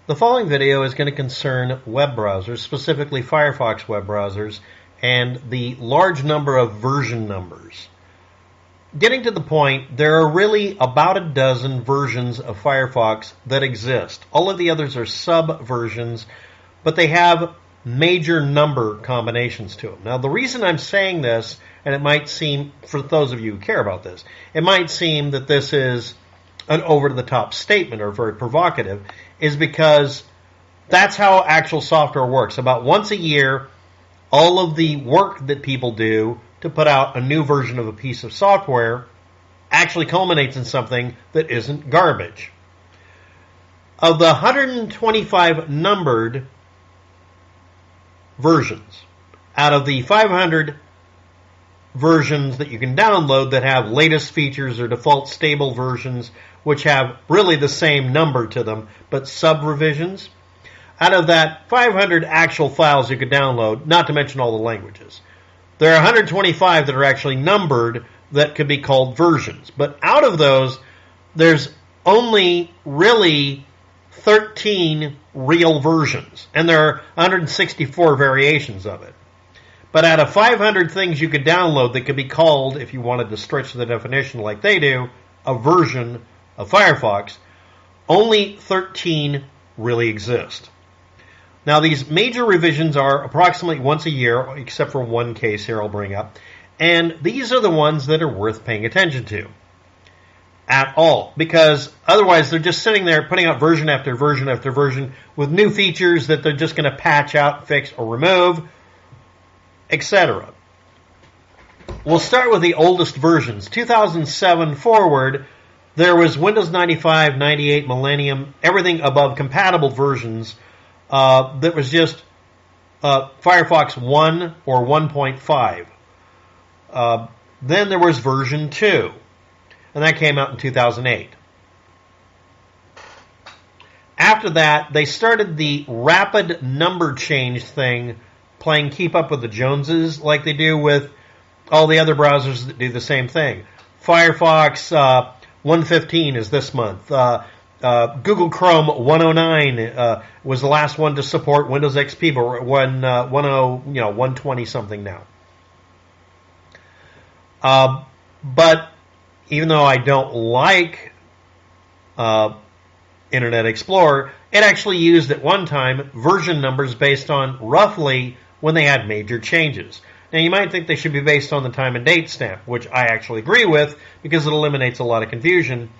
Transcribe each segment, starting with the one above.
The following video is going to concern web browsers, specifically Firefox web browsers, and the large number of version numbers. Getting to the point, there are really about a dozen versions of Firefox that exist. All of the others are sub-versions, but they have major number combinations to them. Now, the reason I'm saying this, and it might seem, for those of you who care about this, it might seem that this is an over-the-top statement or very provocative, is because that's how actual software works. About once a year, all of the work that people do to put out a new version of a piece of software actually culminates in something that isn't garbage. Of the 125 numbered versions, out of the 500 versions that you can download that have latest features or default stable versions, which have really the same number to them, but sub-revisions, out of that 500 actual files you could download, not to mention all the languages, there are 125 that are actually numbered that could be called versions. But out of those, there's only really 13 real versions, and there are 164 variations of it. But out of 500 things you could download that could be called, if you wanted to stretch the definition like they do, a version of Firefox, only 13 really exist. Now, these major revisions are approximately once a year, except for one case here I'll bring up, and these are the ones that are worth paying attention to at all, because otherwise they're just sitting there putting out version after version after version with new features that they're just going to patch out, fix, or remove, etc. We'll start with the oldest versions. 2007 forward, there was Windows 95, 98, Millennium, everything above compatible versions that was just Firefox 1 or 1.5. Then there was version 2, and that came out in 2008. After that, they started the rapid number change thing, playing keep up with the Joneses like they do with all the other browsers that do the same thing. Firefox 115 is this month. Google Chrome 109 was the last one to support Windows XP, but we're at 120 something now. But even though I don't like Internet Explorer, it actually used at one time version numbers based on roughly when they had major changes. Now, you might think they should be based on the time and date stamp, which I actually agree with because it eliminates a lot of confusion.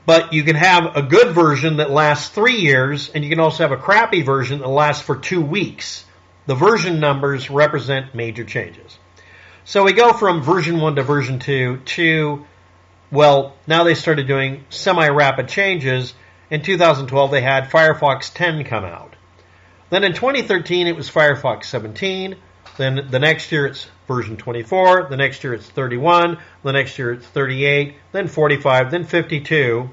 But you can have a good version that lasts 3 years, and you can also have a crappy version that lasts for 2 weeks. The version numbers represent major changes. So we go from version 1 to version 2 to, well, now they started doing semi-rapid changes. In 2012, they had Firefox 10 come out. Then in 2013, it was Firefox 17. Then the next year, it's version 24. The next year, it's 31. The next year, it's 38. Then 45. Then 52.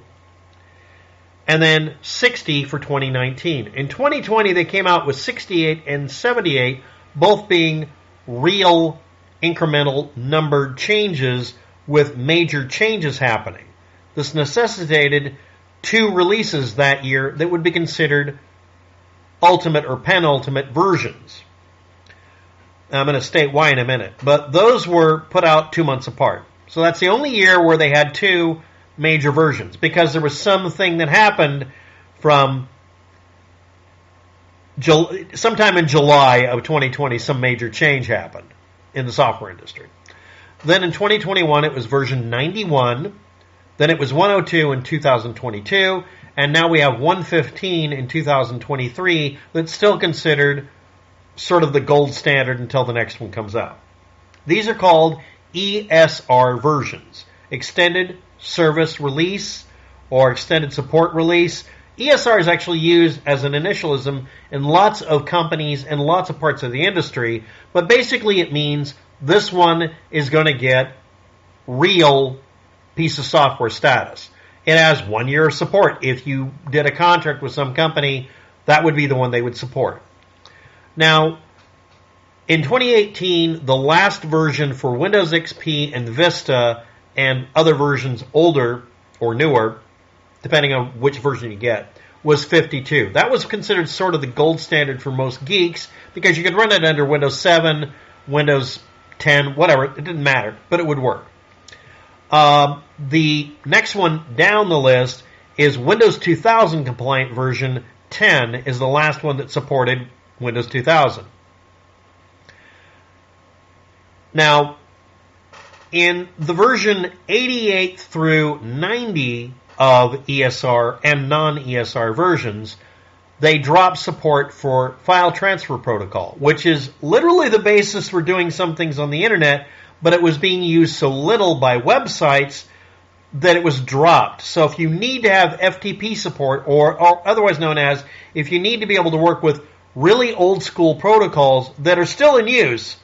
And then 60 for 2019. In 2020, they came out with 68 and 78, both being real incremental numbered changes with major changes happening. This necessitated 2 releases that year that would be considered ultimate or penultimate versions. I'm going to state why in a minute. But those were put out 2 months apart. So that's the only year where they had 2 major versions, because there was something that happened from sometime in July of 2020, some major change happened in the software industry. Then in 2021, it was version 91. Then it was 102 in 2022. And now we have 115 in 2023 that's still considered sort of the gold standard until the next one comes out. These are called ESR versions, Extended Service Release or Extended Support Release. ESR is actually used as an initialism in lots of companies and lots of parts of the industry, but basically it means this one is going to get real piece of software status. It has 1 year of support. If you did a contract with some company, that would be the one they would support. Now, in 2018, the last version for Windows XP and Vista and other versions older or newer depending on which version you get, was 52. That was considered sort of the gold standard for most geeks because you could run it under Windows 7, Windows 10, whatever. It didn't matter, but it would work. The next one down the list is Windows 2000 compliant version 10 is the last one that supported Windows 2000. Now, in the version 88 through 90 of ESR and non-ESR versions, they dropped support for file transfer protocol, which is literally the basis for doing some things on the internet, but it was being used so little by websites that it was dropped. So if you need to have FTP support, or otherwise known as, if you need to be able to work with really old school protocols that are still in use,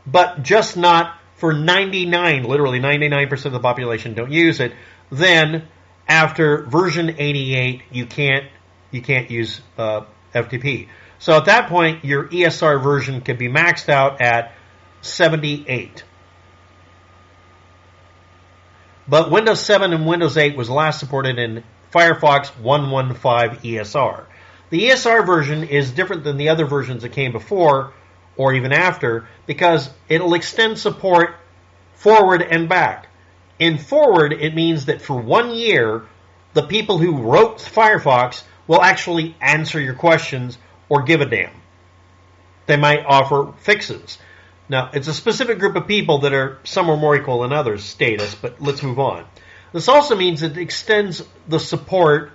but just not for 99% of the population don't use it, then after version 88, you can't use FTP. So at that point, your ESR version can be maxed out at 78. But Windows 7 and Windows 8 was last supported in Firefox 115 ESR. The ESR version is different than the other versions that came before or even after because it'll extend support forward and back. In forward, it means that for 1 year, the people who wrote Firefox will actually answer your questions or give a damn. They might offer fixes. Now, it's a specific group of people that are some are more equal than others status, but let's move on. This also means it extends the support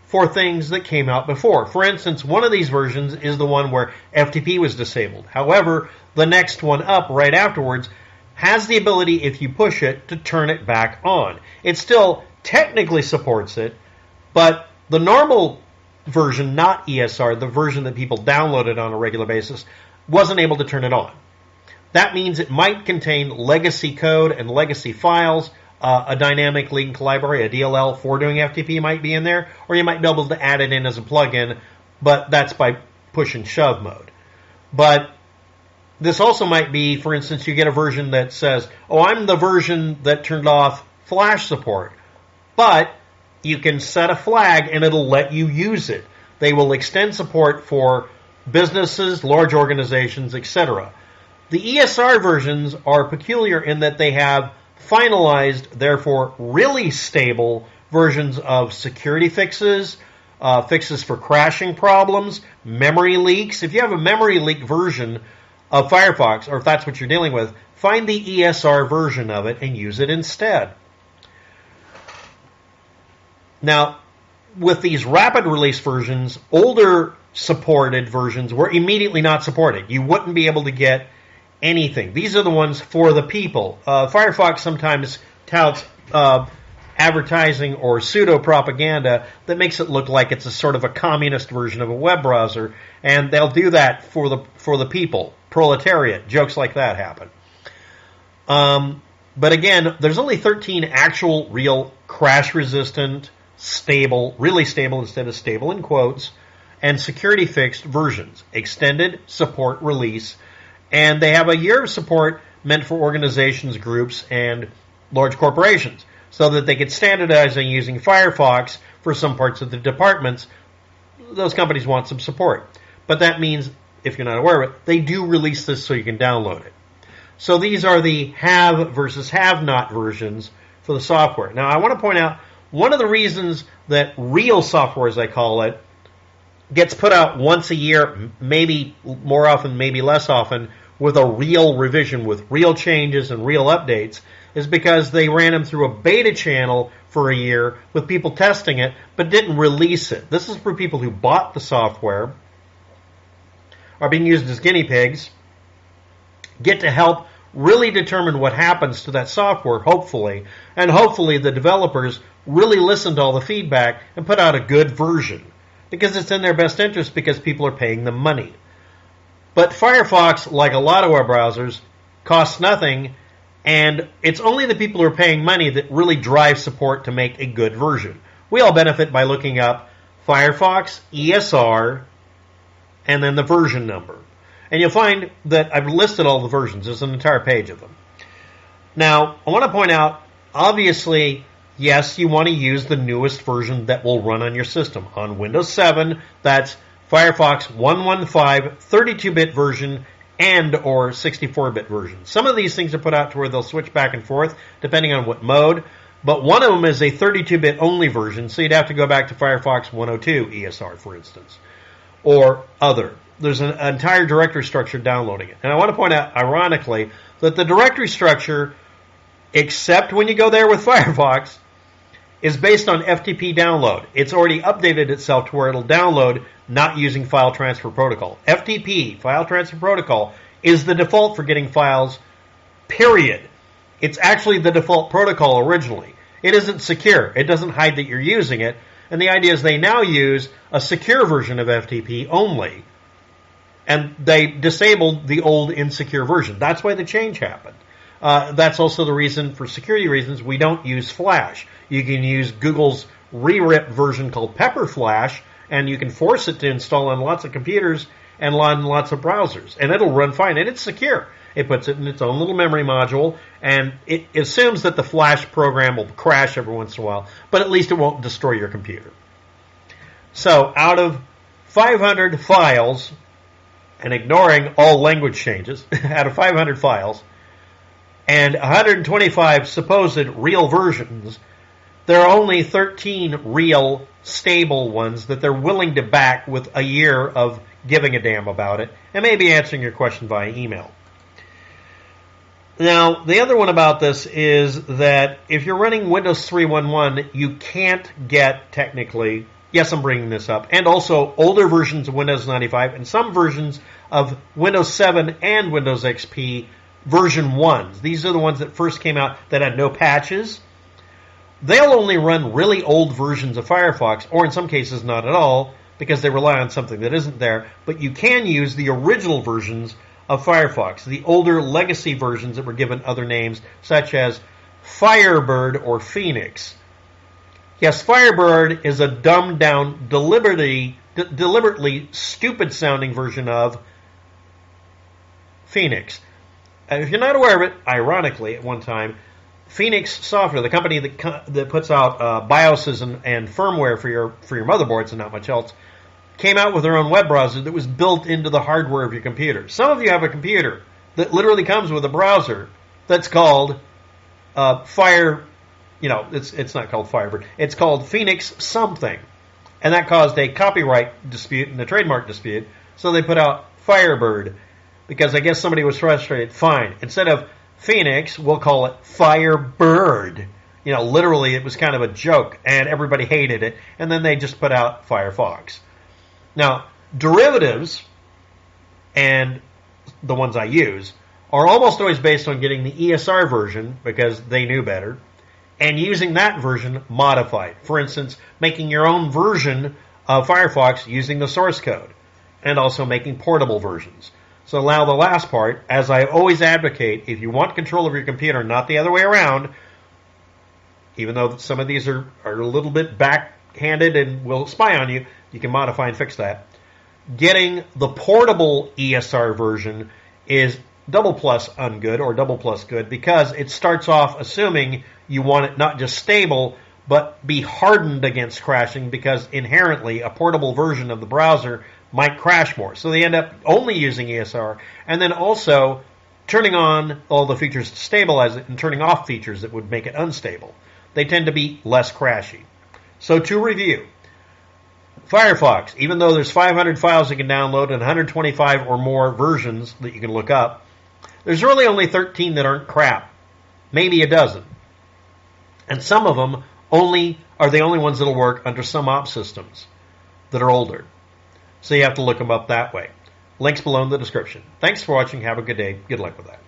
for things that came out before. For instance, one of these versions is the one where FTP was disabled. However, the next one up right afterwards has the ability, if you push it, to turn it back on. It still technically supports it, but the normal version, not ESR, the version that people downloaded on a regular basis, wasn't able to turn it on. That means it might contain legacy code and legacy files. A dynamic link library, a DLL for doing FTP might be in there, or you might be able to add it in as a plugin, but that's by push and shove mode. But this also might be, for instance, you get a version that says, oh, I'm the version that turned off Flash support. But you can set a flag and it'll let you use it. They will extend support for businesses, large organizations, etc. The ESR versions are peculiar in that they have finalized, therefore really stable versions of security fixes, fixes for crashing problems, memory leaks. If you have a memory leak version of Firefox, or if that's what you're dealing with, find the ESR version of it and use it instead. Now, with these rapid release versions, older supported versions were immediately not supported. You wouldn't be able to get anything. These are the ones for the people. Firefox sometimes touts advertising or pseudo-propaganda that makes it look like it's a sort of a communist version of a web browser, and they'll do that for the people. Proletariat. Jokes like that happen. But again, there's only 13 actual, real, crash-resistant, stable, really stable instead of stable in quotes, and security-fixed versions. Extended Support Release. And they have a year of support meant for organizations, groups, and large corporations so that they could standardize on using Firefox for some parts of the departments. Those companies want some support. But that means, if you're not aware of it, they do release this so you can download it. So these are the have versus have not versions for the software. Now, I want to point out one of the reasons that real software, as I call it, gets put out once a year, maybe more often, maybe less often, with a real revision, with real changes and real updates, is because they ran them through a beta channel for a year with people testing it, but didn't release it. This is for people who bought the software, are being used as guinea pigs, get to help really determine what happens to that software, hopefully, and hopefully the developers really listen to all the feedback and put out a good version. Because it's in their best interest because people are paying them money. But Firefox, like a lot of web browsers, costs nothing, and it's only the people who are paying money that really drive support to make a good version. We all benefit by looking up Firefox, ESR, and then the version number. And you'll find that I've listed all the versions. There's an entire page of them. Now, I want to point out, obviously, yes, you want to use the newest version that will run on your system. On Windows 7, that's Firefox 115 32-bit version and or 64-bit version. Some of these things are put out to where they'll switch back and forth depending on what mode, but one of them is a 32-bit only version, so you'd have to go back to Firefox 102 ESR, for instance, or other. There's an entire directory structure downloading it. And I want to point out, ironically, that the directory structure, except when you go there with Firefox, is based on FTP download. It's already updated itself to where it'll download not using File Transfer Protocol. FTP, File Transfer Protocol, is the default for getting files, period. It's actually the default protocol originally. It isn't secure. It doesn't hide that you're using it. And the idea is they now use a secure version of FTP only. And they disabled the old insecure version. That's why the change happened. That's also the reason, for security reasons, we don't use Flash. You can use Google's re-ripped version called Pepper Flash, and you can force it to install on lots of computers and on lots of browsers. And it'll run fine, and it's secure. It puts it in its own little memory module, and it assumes that the Flash program will crash every once in a while, but at least it won't destroy your computer. So out of 500 files, and ignoring all language changes, out of 500 files, and 125 supposed real versions, there are only 13 real, stable ones that they're willing to back with a year of giving a damn about it, and maybe answering your question via email. Now, the other one about this is that if you're running Windows 3.1.1, you can't get, technically, yes, I'm bringing this up, and also older versions of Windows 95 and some versions of Windows 7 and Windows XP version 1s. These are the ones that first came out that had no patches. They'll only run really old versions of Firefox, or in some cases not at all, because they rely on something that isn't there. But you can use the original versions of Firefox, the older legacy versions that were given other names, such as Firebird or Phoenix. Yes, Firebird is a dumbed-down, deliberately stupid-sounding version of Phoenix. If you're not aware of it, ironically, at one time, Phoenix Software, the company that puts out BIOSes and firmware for your motherboards and not much else, came out with their own web browser that was built into the hardware of your computer. Some of you have a computer that literally comes with a browser that's called it's not called Firebird. It's called Phoenix something. And that caused a copyright dispute and a trademark dispute. So they put out Firebird because I guess somebody was frustrated. Fine. Instead of Phoenix, we'll call it Firebird. Literally it was kind of a joke and everybody hated it. And then they just put out Firefox. Now, derivatives, and the ones I use, are almost always based on getting the ESR version because they knew better, and using that version modified. For instance, making your own version of Firefox using the source code, and also making portable versions. So now the last part, as I always advocate, if you want control of your computer, not the other way around, even though some of these are a little bit backhanded and will spy on you, you can modify and fix that. Getting the portable ESR version is double plus ungood or double plus good because it starts off assuming you want it not just stable but be hardened against crashing because inherently a portable version of the browser might crash more. So they end up only using ESR and then also turning on all the features to stabilize it and turning off features that would make it unstable. They tend to be less crashy. So to review, Firefox, even though there's 500 files you can download and 125 or more versions that you can look up, there's really only 13 that aren't crap. Maybe a dozen. And some of them are the only ones that'll work under some op systems that are older. So you have to look them up that way. Links below in the description. Thanks for watching. Have a good day. Good luck with that.